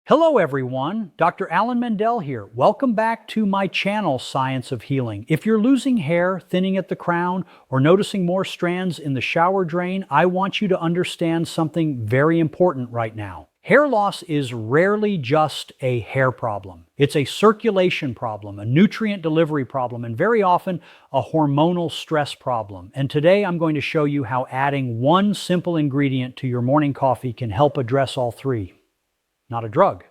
Hello everyone, Dr. Alan Mandell here. Welcome back to my channel, Science of Healing. If you're losing hair, thinning at the crown, or noticing more strands in the shower drain, I want you to understand something very important right now. Hair loss is rarely just a hair problem. It's a circulation problem, a nutrient delivery problem, and very often a hormonal stress problem. And today I'm going to show you how adding one simple ingredient to your morning coffee can help address all three. Not a drug,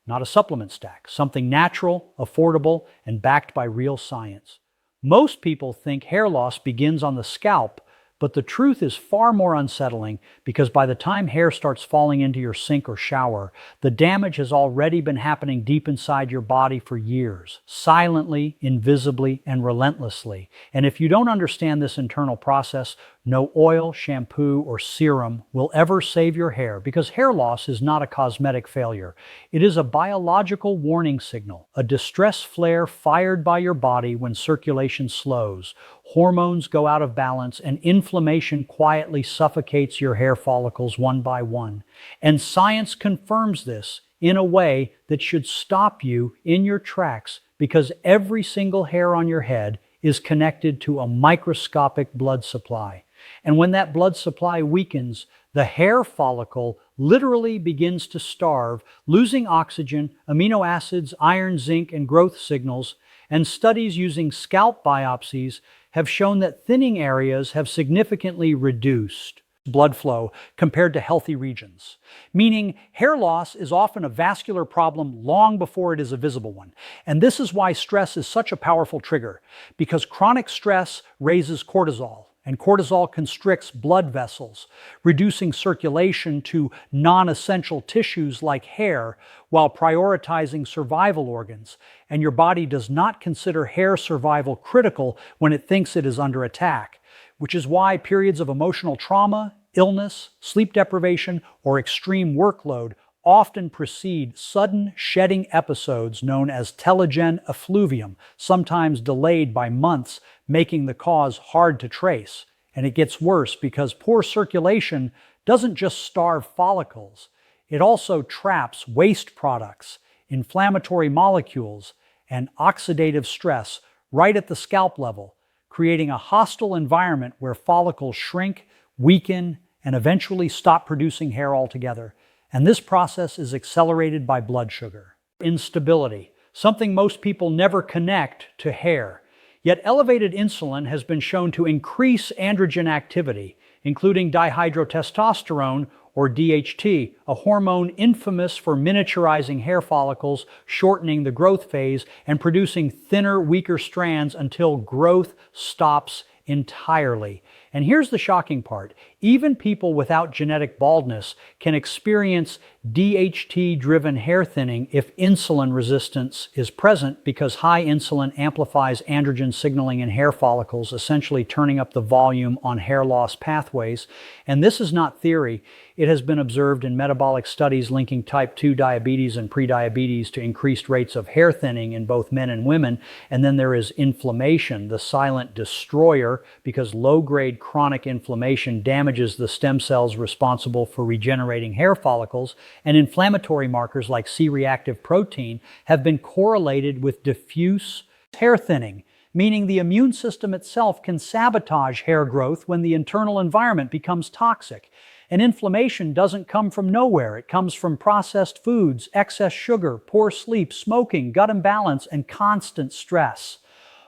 not a supplement stack, something natural, affordable, and backed by real science. Most people think hair loss begins on the scalp, but the truth is far more unsettling because by the time hair starts falling into your sink or shower, the damage has already been happening deep inside your body for years, silently, invisibly, and relentlessly. And if you don't understand this internal process, no oil, shampoo, or serum will ever save your hair because hair loss is not a cosmetic failure. It is a biological warning signal, a distress flare fired by your body when circulation slows. Hormones go out of balance and inflammation quietly suffocates your hair follicles one by one. And science confirms this in a way that should stop you in your tracks because every single hair on your head is connected to a microscopic blood supply. And when that blood supply weakens, the hair follicle literally begins to starve, losing oxygen, amino acids, iron, zinc, and growth signals. And studies using scalp biopsies have shown that thinning areas have significantly reduced blood flow compared to healthy regions. Meaning, hair loss is often a vascular problem long before it is a visible one. And this is why stress is such a powerful trigger, because chronic stress raises cortisol. And cortisol constricts blood vessels, reducing circulation to non-essential tissues like hair while prioritizing survival organs. And your body does not consider hair survival critical when it thinks it is under attack, which is why periods of emotional trauma, illness, sleep deprivation, or extreme workload often precede sudden shedding episodes known as telogen effluvium, sometimes delayed by months, making the cause hard to trace. And it gets worse because poor circulation doesn't just starve follicles, it also traps waste products, inflammatory molecules, and oxidative stress right at the scalp level, creating a hostile environment where follicles shrink, weaken, and eventually stop producing hair altogether. And this process is accelerated by blood sugar. Instability, something most people never connect to hair. Yet elevated insulin has been shown to increase androgen activity, including dihydrotestosterone, or DHT, a hormone infamous for miniaturizing hair follicles, shortening the growth phase, and producing thinner, weaker strands until growth stops entirely. And here's the shocking part. Even people without genetic baldness can experience DHT-driven hair thinning if insulin resistance is present because high insulin amplifies androgen signaling in hair follicles, essentially turning up the volume on hair loss pathways. And this is not theory. It has been observed in metabolic studies linking type 2 diabetes and prediabetes to increased rates of hair thinning in both men and women. And then there is inflammation, the silent destroyer, because low-grade chronic inflammation damages the stem cells responsible for regenerating hair follicles, and inflammatory markers like C-reactive protein have been correlated with diffuse hair thinning, meaning the immune system itself can sabotage hair growth when the internal environment becomes toxic. And inflammation doesn't come from nowhere. It comes from processed foods, excess sugar, poor sleep, smoking, gut imbalance, and constant stress,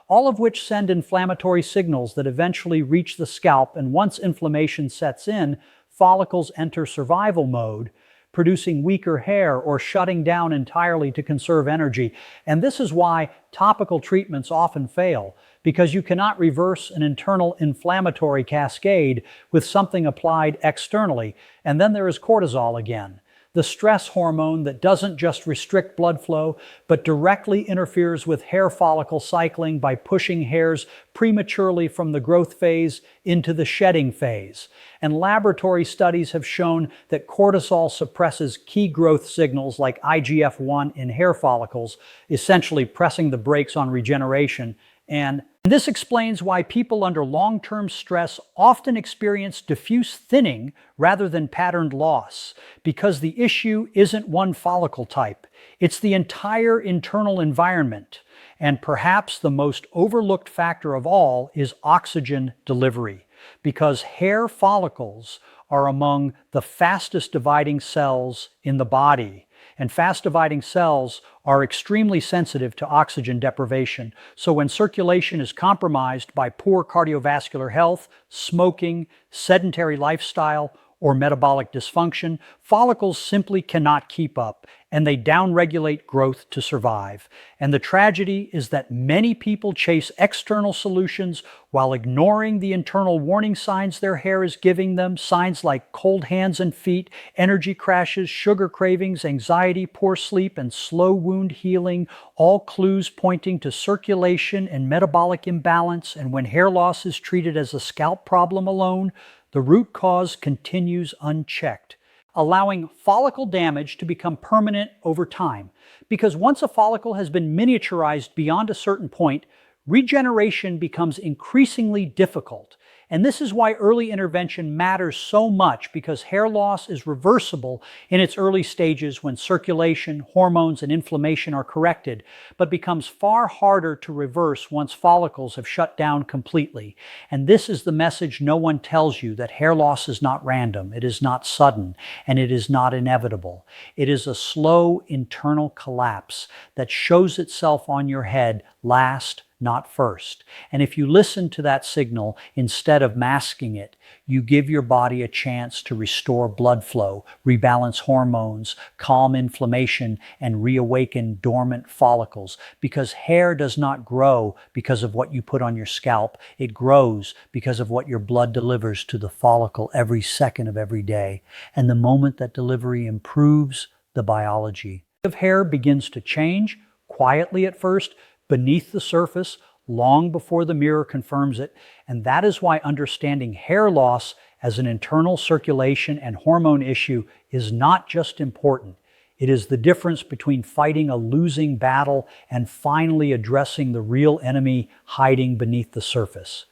all of which send inflammatory signals that eventually reach the scalp, and once inflammation sets in, follicles enter survival mode, producing weaker hair or shutting down entirely to conserve energy. And this is why topical treatments often fail, because you cannot reverse an internal inflammatory cascade with something applied externally. And then there is cortisol again, the stress hormone that doesn't just restrict blood flow, but directly interferes with hair follicle cycling by pushing hairs prematurely from the growth phase into the shedding phase. And laboratory studies have shown that cortisol suppresses key growth signals like IGF-1 in hair follicles, essentially pressing the brakes on regeneration. And And this explains why people under long-term stress often experience diffuse thinning rather than patterned loss, because the issue isn't one follicle type. It's the entire internal environment. And perhaps the most overlooked factor of all is oxygen delivery, because hair follicles are among the fastest dividing cells in the body. And fast-dividing cells are extremely sensitive to oxygen deprivation. So when circulation is compromised by poor cardiovascular health, smoking, sedentary lifestyle, or metabolic dysfunction, follicles simply cannot keep up, and they downregulate growth to survive. And the tragedy is that many people chase external solutions while ignoring the internal warning signs their hair is giving them, signs like cold hands and feet, energy crashes, sugar cravings, anxiety, poor sleep, and slow wound healing, all clues pointing to circulation and metabolic imbalance. And when hair loss is treated as a scalp problem alone, the root cause continues unchecked, allowing follicle damage to become permanent over time. Because once a follicle has been miniaturized beyond a certain point, regeneration becomes increasingly difficult. And this is why early intervention matters so much, because hair loss is reversible in its early stages when circulation, hormones, and inflammation are corrected, but becomes far harder to reverse once follicles have shut down completely. And this is the message no one tells you, that hair loss is not random, it is not sudden, and it is not inevitable. It is a slow internal collapse that shows itself on your head last, not first. And if you listen to that signal instead of masking it, you give your body a chance to restore blood flow, rebalance hormones, calm inflammation, and reawaken dormant follicles. Because hair does not grow because of what you put on your scalp. It grows because of what your blood delivers to the follicle every second of every day. And the moment that delivery improves, the biology of hair begins to change, quietly at first, beneath the surface, long before the mirror confirms it. And that is why understanding hair loss as an internal circulation and hormone issue is not just important. It is the difference between fighting a losing battle and finally addressing the real enemy hiding beneath the surface.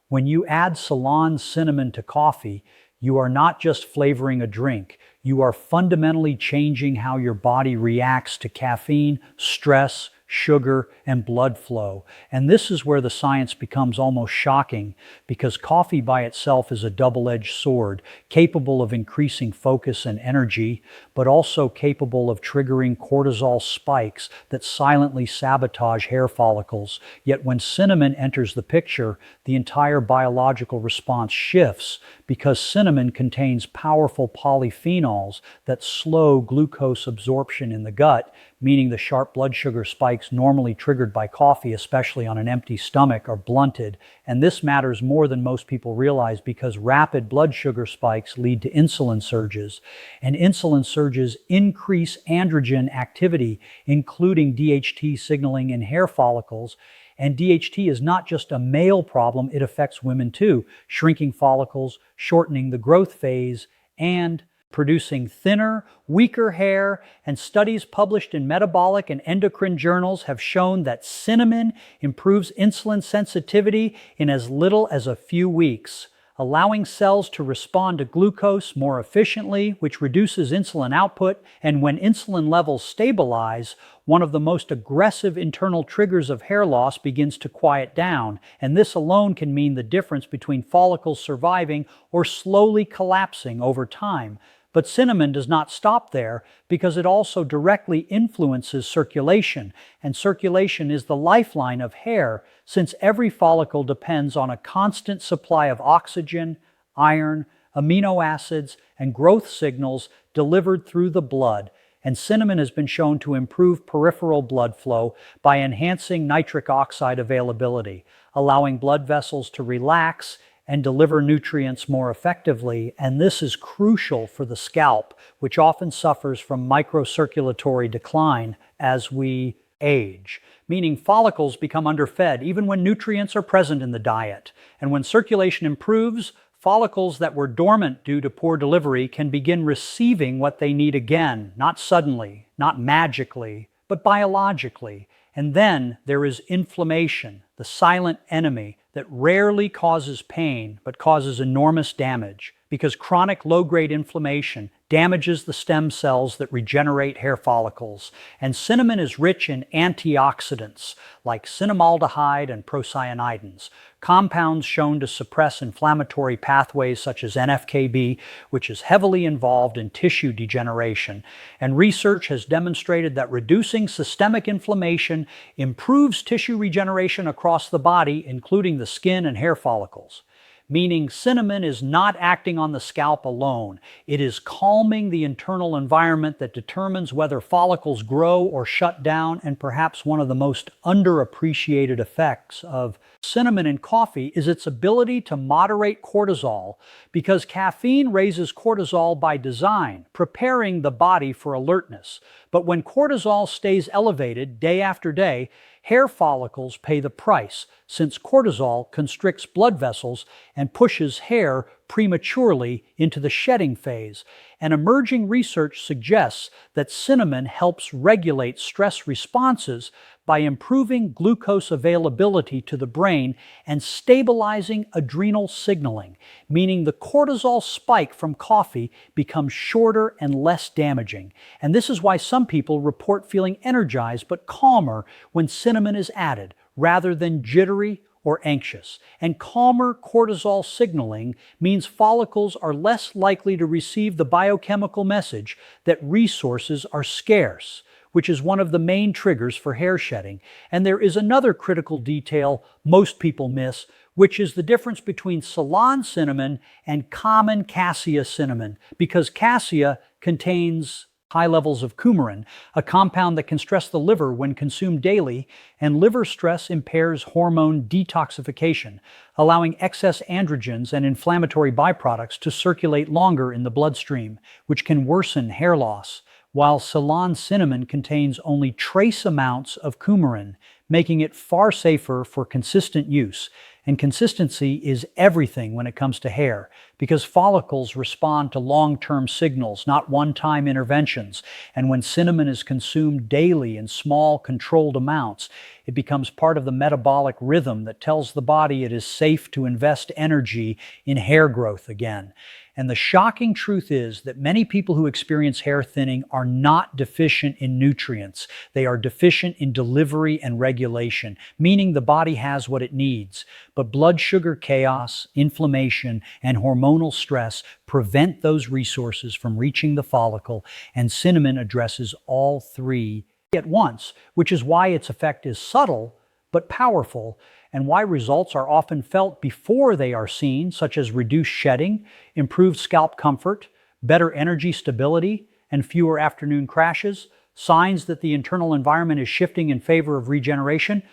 When you add Ceylon cinnamon to coffee, you are not just flavoring a drink. You are fundamentally changing how your body reacts to caffeine, stress, sugar, and blood flow. And this is where the science becomes almost shocking, because coffee by itself is a double-edged sword, capable of increasing focus and energy, but also capable of triggering cortisol spikes that silently sabotage hair follicles. Yet when cinnamon enters the picture, the entire biological response shifts, because cinnamon contains powerful polyphenols that slow glucose absorption in the gut, meaning the sharp blood sugar spikes normally triggered by coffee, especially on an empty stomach, are blunted. And this matters more than most people realize, because rapid blood sugar spikes lead to insulin surges. And insulin surges increase androgen activity, including DHT signaling in hair follicles. And DHT is not just a male problem, it affects women too, shrinking follicles, shortening the growth phase, and producing thinner, weaker hair. And studies published in Metabolic and endocrine journals have shown that cinnamon improves insulin sensitivity in as little as a few weeks, allowing cells to respond to glucose more efficiently, which reduces insulin output. And when insulin levels stabilize, one of the most aggressive internal triggers of hair loss begins to quiet down. And this alone can mean the difference between follicles surviving or slowly collapsing over time. But cinnamon does not stop there, because it also directly influences circulation. And circulation is the lifeline of hair, since every follicle depends on a constant supply of oxygen, iron, amino acids, and growth signals delivered through the blood. And cinnamon has been shown to improve peripheral blood flow by enhancing nitric oxide availability, allowing blood vessels to relax and deliver nutrients more effectively. And this is crucial for the scalp, which often suffers from microcirculatory decline as we age, meaning follicles become underfed even when nutrients are present in the diet. And when circulation improves, follicles that were dormant due to poor delivery can begin receiving what they need again, not suddenly, not magically, but biologically. And then there is inflammation, the silent enemy that rarely causes pain but causes enormous damage, because chronic low-grade inflammation damages the stem cells that regenerate hair follicles. And cinnamon is rich in antioxidants like cinnamaldehyde and procyanidins, compounds shown to suppress inflammatory pathways such as NF-κB, which is heavily involved in tissue degeneration. And research has demonstrated that reducing systemic inflammation improves tissue regeneration across the body, including the skin and hair follicles. Meaning cinnamon is not acting on the scalp alone. It is calming the internal environment that determines whether follicles grow or shut down, and perhaps one of the most underappreciated effects of cinnamon in coffee is its ability to moderate cortisol, because caffeine raises cortisol by design, preparing the body for alertness. But when cortisol stays elevated day after day, hair follicles pay the price, since cortisol constricts blood vessels and pushes hair prematurely into the shedding phase. And emerging research suggests that cinnamon helps regulate stress responses by improving glucose availability to the brain and stabilizing adrenal signaling, meaning the cortisol spike from coffee becomes shorter and less damaging. And this is why some people report feeling energized but calmer when cinnamon is added, rather than jittery or anxious. And calmer cortisol signaling means follicles are less likely to receive the biochemical message that resources are scarce, which is one of the main triggers for hair shedding. And there is another critical detail most people miss, which is the difference between Ceylon cinnamon and common cassia cinnamon, because cassia contains high levels of coumarin, a compound that can stress the liver when consumed daily, and liver stress impairs hormone detoxification, allowing excess androgens and inflammatory byproducts to circulate longer in the bloodstream, which can worsen hair loss, while Ceylon cinnamon contains only trace amounts of coumarin, making it far safer for consistent use. And consistency is everything when it comes to hair, because follicles respond to long-term signals, not one-time interventions. And when cinnamon is consumed daily in small, controlled amounts, it becomes part of the metabolic rhythm that tells the body it is safe to invest energy in hair growth again. And the shocking truth is that many people who experience hair thinning are not deficient in nutrients. They are deficient in delivery and regulation, meaning the body has what it needs. But blood sugar chaos, inflammation, and hormonal stress prevent those resources from reaching the follicle, and cinnamon addresses all three at once, which is why its effect is subtle but powerful, and why results are often felt before they are seen, such as reduced shedding, improved scalp comfort, better energy stability, and fewer afternoon crashes, signs that the internal environment is shifting in favor of regeneration.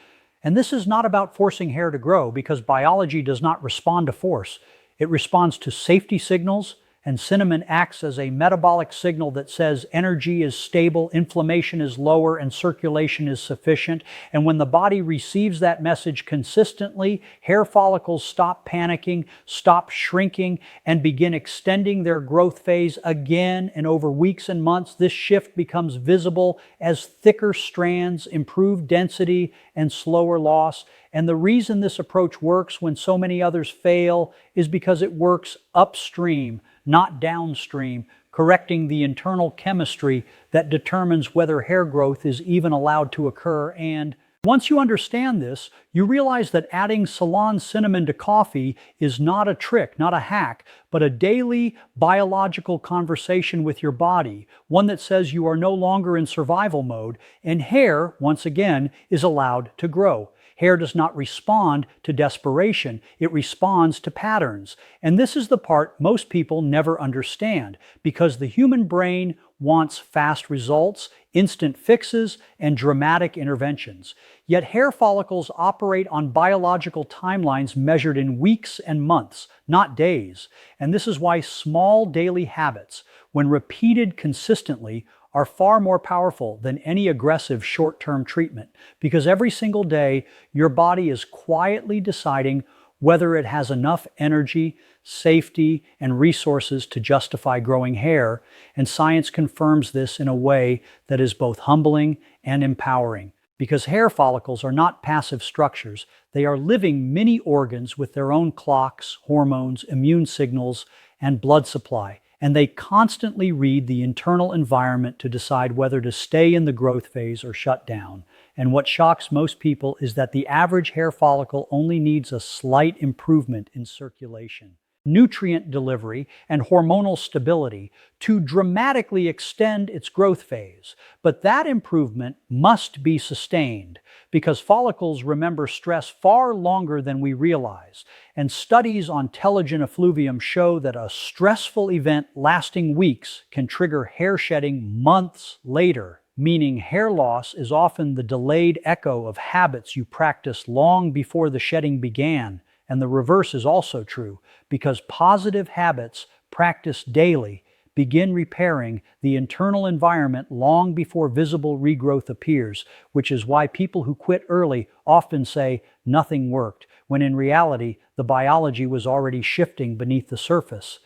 And this is not about forcing hair to grow, because biology does not respond to force. It responds to safety signals, and cinnamon acts as a metabolic signal that says energy is stable, inflammation is lower, and circulation is sufficient. And when the body receives that message consistently, hair follicles stop panicking, stop shrinking, and begin extending their growth phase again. And over weeks and months, this shift becomes visible as thicker strands, improved density, and slower loss. And the reason this approach works when so many others fail is because it works upstream, not downstream, correcting the internal chemistry that determines whether hair growth is even allowed to occur. And once you understand this, you realize that adding Ceylon cinnamon to coffee is not a trick, not a hack, but a daily biological conversation with your body, one that says you are no longer in survival mode, and hair, once again, is allowed to grow. Hair does not respond to desperation, it responds to patterns. And this is the part most people never understand, because the human brain wants fast results, instant fixes, and dramatic interventions. Yet hair follicles operate on biological timelines measured in weeks and months, not days. And this is why small daily habits, when repeated consistently, are far more powerful than any aggressive short-term treatment, because every single day your body is quietly deciding whether it has enough energy, safety, and resources to justify growing hair, and science confirms this in a way that is both humbling and empowering. because hair follicles are not passive structures. They are living mini organs with their own clocks, hormones, immune signals, and blood supply. And they constantly read the internal environment to decide whether to stay in the growth phase or shut down. And what shocks most people is that the average hair follicle only needs a slight improvement in circulation, nutrient delivery, and hormonal stability to dramatically extend its growth phase. But that improvement must be sustained because follicles remember stress far longer than we realize. And studies on telogen effluvium show that a stressful event lasting weeks can trigger hair shedding months later, meaning hair loss is often the delayed echo of habits you practiced long before the shedding began. And the reverse is also true, because positive habits practiced daily begin repairing the internal environment long before visible regrowth appears, which is why people who quit early often say nothing worked, when in reality the biology was already shifting beneath the surface.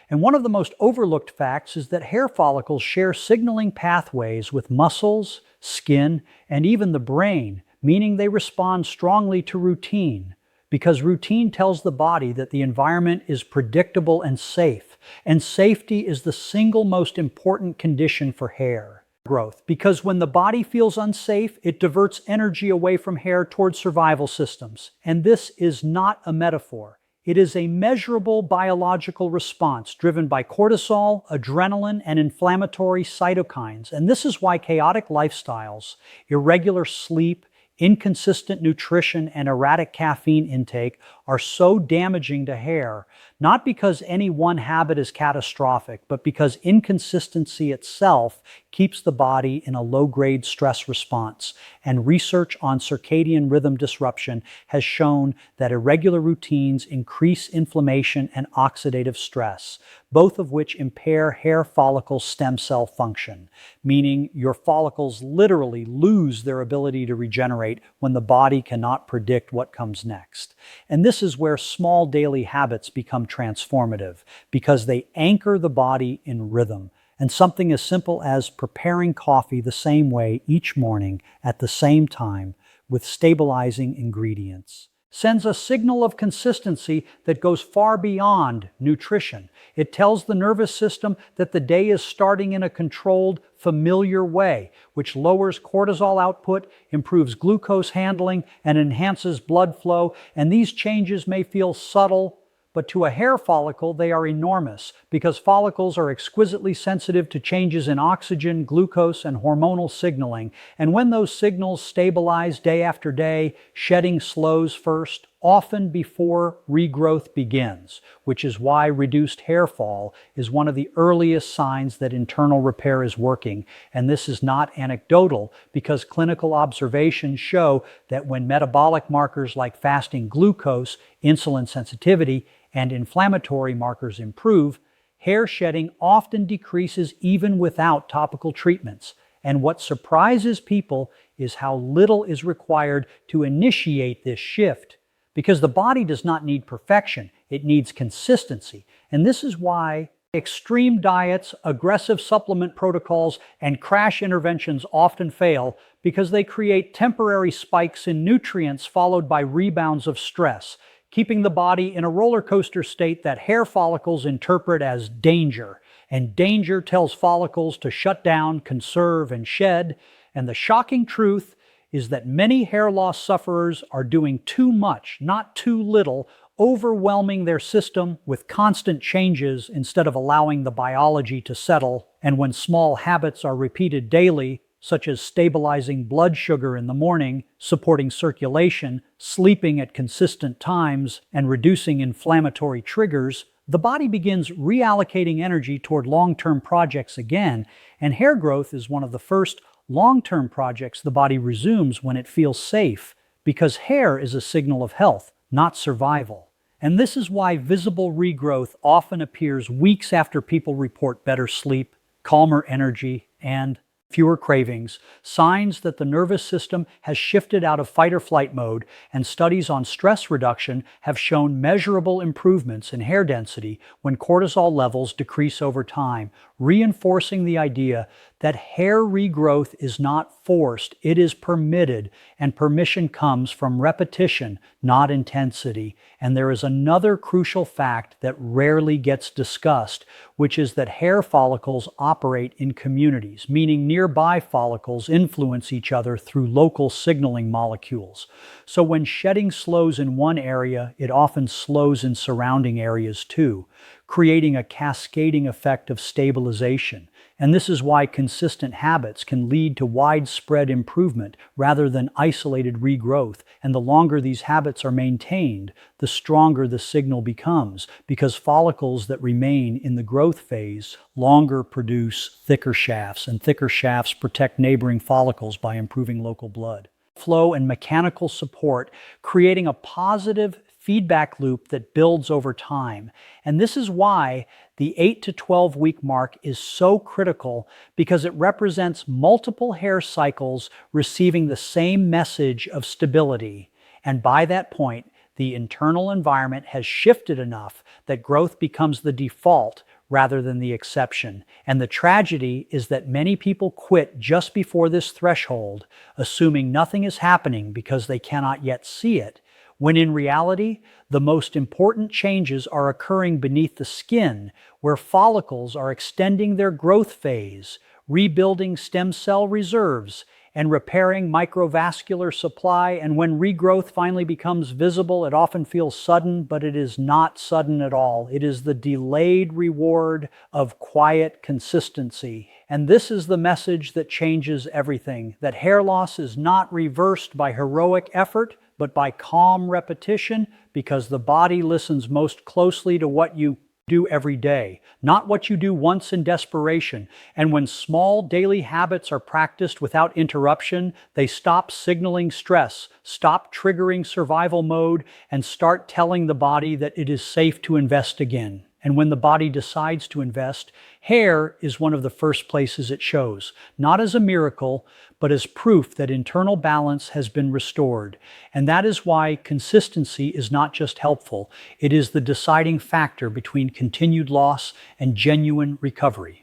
And one of the most overlooked facts is that hair follicles share signaling pathways with muscles, skin, and even the brain, meaning they respond strongly to routine. Because routine tells the body that the environment is predictable and safe, and safety is the single most important condition for hair growth. Because when the body feels unsafe, it diverts energy away from hair towards survival systems. And this is not a metaphor. It is a measurable biological response driven by cortisol, adrenaline, and inflammatory cytokines. And this is why chaotic lifestyles, irregular sleep, inconsistent nutrition, and erratic caffeine intake are so damaging to hair, not because any one habit is catastrophic, but because inconsistency itself keeps the body in a low-grade stress response. And research on circadian rhythm disruption has shown that irregular routines increase inflammation and oxidative stress, both of which impair hair follicle stem cell function, meaning your follicles literally lose their ability to regenerate when the body cannot predict what comes next. And this is where small daily habits become transformative, because they anchor the body in rhythm. And something as simple as preparing coffee the same way each morning at the same time with stabilizing ingredients sends a signal of consistency that goes far beyond nutrition. It tells the nervous system that the day is starting in a controlled, familiar way, which lowers cortisol output, improves glucose handling, and enhances blood flow. And these changes may feel subtle, but to a hair follicle, they are enormous, because follicles are exquisitely sensitive to changes in oxygen, glucose, and hormonal signaling. And when those signals stabilize day after day, shedding slows first, often before regrowth begins, which is why reduced hair fall is one of the earliest signs that internal repair is working. And this is not anecdotal, because clinical observations show that when metabolic markers like fasting glucose, insulin sensitivity, and inflammatory markers improve, hair shedding often decreases even without topical treatments. And what surprises people is how little is required to initiate this shift, because the body does not need perfection, it needs consistency. And this is why extreme diets, aggressive supplement protocols, and crash interventions often fail, because they create temporary spikes in nutrients followed by rebounds of stress, keeping the body in a roller coaster state that hair follicles interpret as danger. And danger tells follicles to shut down, conserve, and shed. And the shocking truth is that many hair loss sufferers are doing too much, not too little, overwhelming their system with constant changes instead of allowing the biology to settle. And when small habits are repeated daily, such as stabilizing blood sugar in the morning, supporting circulation, sleeping at consistent times, and reducing inflammatory triggers, the body begins reallocating energy toward long-term projects again, and hair growth is one of the first long-term projects the body resumes when it feels safe, because hair is a signal of health, not survival. And this is why visible regrowth often appears weeks after people report better sleep, calmer energy, and fewer cravings, signs that the nervous system has shifted out of fight or flight mode, and studies on stress reduction have shown measurable improvements in hair density when cortisol levels decrease over time, reinforcing the idea that hair regrowth is not forced, it is permitted, and permission comes from repetition, not intensity. And there is another crucial fact that rarely gets discussed, which is that hair follicles operate in communities, meaning nearby follicles influence each other through local signaling molecules. So when shedding slows in one area, it often slows in surrounding areas too, creating a cascading effect of stabilization. And this is why consistent habits can lead to widespread improvement rather than isolated regrowth. And the longer these habits are maintained, the stronger the signal becomes, because follicles that remain in the growth phase longer produce thicker shafts, and thicker shafts protect neighboring follicles by improving local blood flow and mechanical support, creating a positive feedback loop that builds over time. And this is why the 8 to 12 week mark is so critical, because it represents multiple hair cycles receiving the same message of stability. And by that point, the internal environment has shifted enough that growth becomes the default rather than the exception. And the tragedy is that many people quit just before this threshold, assuming nothing is happening because they cannot yet see it, when in reality, the most important changes are occurring beneath the skin, where follicles are extending their growth phase, rebuilding stem cell reserves, and repairing microvascular supply. And when regrowth finally becomes visible, it often feels sudden, but it is not sudden at all. It is the delayed reward of quiet consistency. And this is the message that changes everything, that hair loss is not reversed by heroic effort, but by calm repetition, because the body listens most closely to what you do every day, not what you do once in desperation. And when small daily habits are practiced without interruption, they stop signaling stress, stop triggering survival mode, and start telling the body that it is safe to invest again. And when the body decides to invest, hair is one of the first places it shows, not as a miracle, but as proof that internal balance has been restored. And that is why consistency is not just helpful, it is the deciding factor between continued loss and genuine recovery.